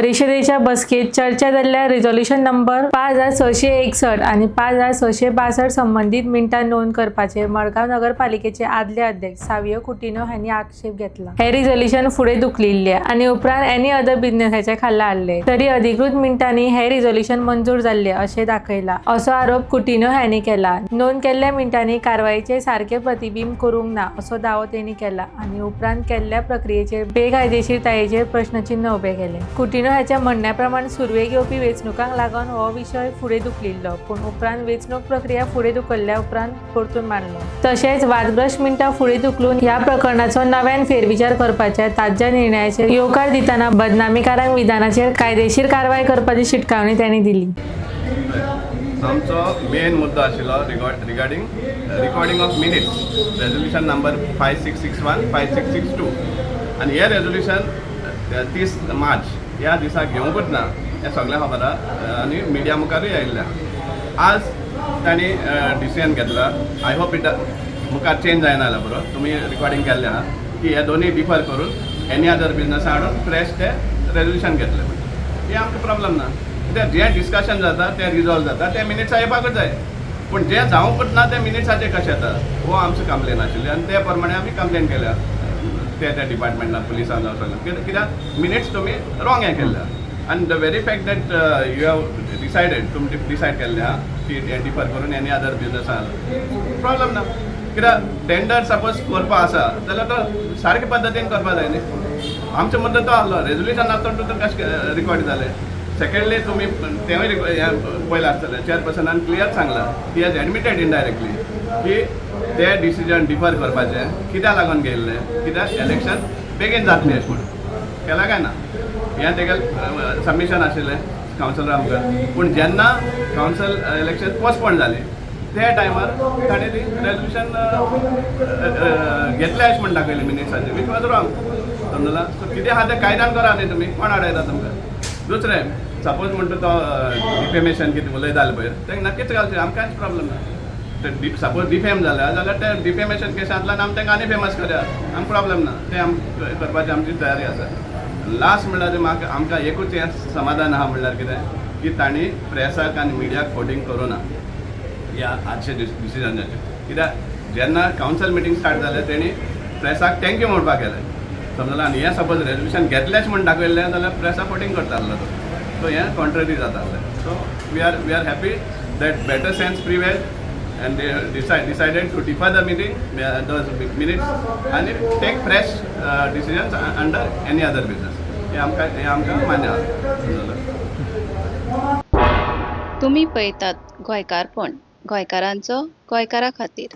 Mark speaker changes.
Speaker 1: परिषदेच्या बसकेत चर्चा जाल्ल्या रिझोल्यूशन नंबर 5661 आणि 5662 संबंधित मिनटां नोंद करपाचे मडगांव नगरपालिकेचे आदले अध्यक्ष सावियो कुटिनो हांणी आक्षेप घेतला। हे रिझोल्यूशन फुडें धुकलिल्ले आणि उपरांत एनी अदर बिझनेसाचे खाला हाडले तरी अधिकृत मिनटांनी हे रिझोल्यूशन मंजूर जाल्ले अशें दाखयला असो आरोप कुटिनो हांणी केला। नोंद केल्ल्या मिनटांनी कारवायेचे सारखे प्रतिबिंब करूंक ना असो दावो तेणी केला आणि उपरांत केल्ल्या प्रक्रियेचेर बेकायदेशीरतायेचेर प्रश्नचिन्ह उबे केले। कुटिनो हाच्या म्हणण्याप्रमाणे सुरवेक येवपी वेंचणुकांक लागून हो विशय फुडें धुकलिल्लो पूण उपरांत वेंचणूक प्रक्रिया फुडें धुकल्ल्या उपरांत परतून मांडलो। तशेंच वादग्रस्त मिनटां फुडें धुकलून ह्या प्रकरणाचो नव्यान फेरविचार करपाच्या ताज्या निर्णयाचेर येवकार दितना बदनामीकारांक विधानाचेर कायदेशीर कारवाय करपाची शिटकावणी तेणी दिली।
Speaker 2: आमचो मेन मुद्दो आशिल्लो regarding recording of minutes resolution number 5661 5662 आनी हे रेजोल्यूशन 30 मार्च ह्या दिसा घेवंकूच ना हें सगळ्यांक खबर आहा आनी मिडिया मुखारूय आयिल्लें आज तांणी डिसिजन घेतला। आय होप इट मुखार चेंज जायना जाल्यार बरो तुमी रिकॉर्डिंग केल्लें आहा की हे दोनूय डिफर करून एनी अदर बिजनसा हाडून फ्रेश ते रेजोल्यूशन घेतलें हे आमकां प्रॉब्लम ना कित्याक जें डिस्कशन जाता तें रिजॉल्व जाता ते मिनिट्सा येवपाकूच जाय पूण जें जावंकूच ना तें मिनिट्साचें कशें येता हो आमचो कंप्लेन आशिल्लें आनी ते प्रमाणे आमी कंप्लेन केल्या त्या डिपार्टमेंटान पुलिसान जावं सगळ्यांक कित्याक मिनिट्स तुमी रॉंग हें केल्ल्या आनी the very fact that you have decided तुमी डिसायड केल्लें आहा की हें डिफर करून एनी अदर बिजनसा प्रॉब्लम ना कित्याक टेंडर सपोज करपा आसा जाल्यार तो सारके पद्दतीन करपा जाय न्ही आमचो मुद्दो तो आहलो रेजोल्यूशन नासतना तो कशें रिकॉर्ड जालें। सेकंडली तुमी तेवूय पयलें आसतलें चेअरपर्सनान क्लियर सांगलां ही हॅज एडमिटेड इनडायरेक्टली की ते डिसिजन डिफर करपाचें कित्याक लागून घेयल्लें कित्याक इलेक्शन बेगीन जातलें अशें म्हणून केलां काय ना हें तेगेलें सबमिशन आशिल्लें कावन्सिलरा मुखार पूण जेन्ना कावन्सिल इलेक्शन पोस्टपोन जालें त्या टायमार ताणें ती रेजोल्यूशन घेतलें अशें म्हण दाखयलें मिनिट्साचें वीच वॉज रॉंग समजलां सो कितें आहा तें कायद्यान करा न्ही तुमी कोण आडयता तुमकां। दुसरें सपोज म्हणटा तो डिफेमेशन कितें उलयता जाल्यार पळय तें नक्कीच घालचें आमकां कांयच प्रॉब्लम ना सपोज डिफेम जाल्यार ते डिफेमेशन केसांतल्यान आमी तांकां आनी फेमस करया आमकां प्रॉब्लम ना तें आमकां करपाची आमची तयारी आसा। लास्ट म्हणल्यार म्हाका आमकां एकूच हें समाधान आहा म्हणल्यार कितें की तांणी प्रेसाक आनी मिडियाक फोर्डिंग करूं ना ह्या आजचे डिसिजनाचेर कित्याक जेन्ना कावन्सिल मिटींग स्टार्ट जालें तेणी प्रेसाक थँक्यू म्हणपाक केलें समजलां आनी हें सपोज रेजोल्यूशन घेतलेंच म्हण दाखयलें जाल्यार प्रेसाक फोर्डिंग करता आसलो तो सो हें कॉन्ट्ररी जाता आसलें so we are happy that better sense prevail and they decided to defer the meeting, those minutes and take fresh decisions under any other business. हे आमकां मान्य आसा।
Speaker 3: तुम्ही पळयतात गोंयकारपण गोंयकारांचो गोंयकारा खातीर।